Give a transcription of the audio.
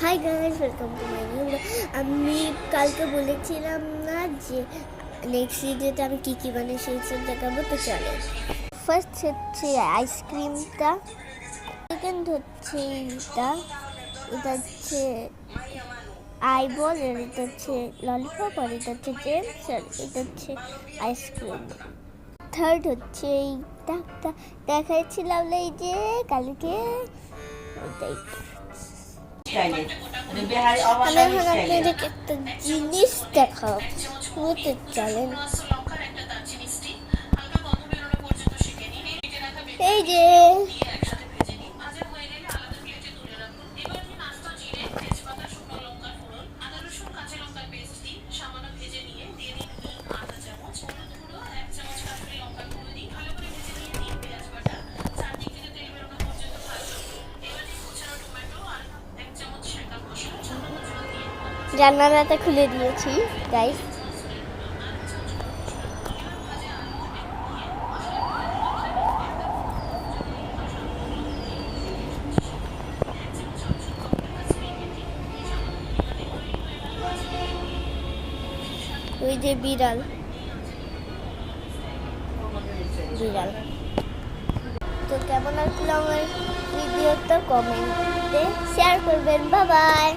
Hi guys, welcome to my new blog. আমি কালকে বলেছিলাম না যে নেক্সট ভিডিওতে আমি কী কী বানাই সেই সব দেখাবো। তো চলো, ফার্স্ট হচ্ছে আইসক্রিমটা, সেকেন্ড হচ্ছে এটা হচ্ছে আইবল, আর এটা হচ্ছে ললিপপ, আর এটা হচ্ছে জেমস, আর এটা হচ্ছে আইসক্রিম। থার্ড হচ্ছে এইটা দেখাইছিলাম এই যে কালকে, ওটাই। আমি এখন আপনাদেরকে একটা জিনিস দেখাবো, চলেন। এই যে জানালাটা খুলে দিয়েছি গাইস। ওই যে বিড়াল তো কেমন লাগলো আমার ভিডিওটা কমেন্টে শেয়ার করবেন। Bye bye.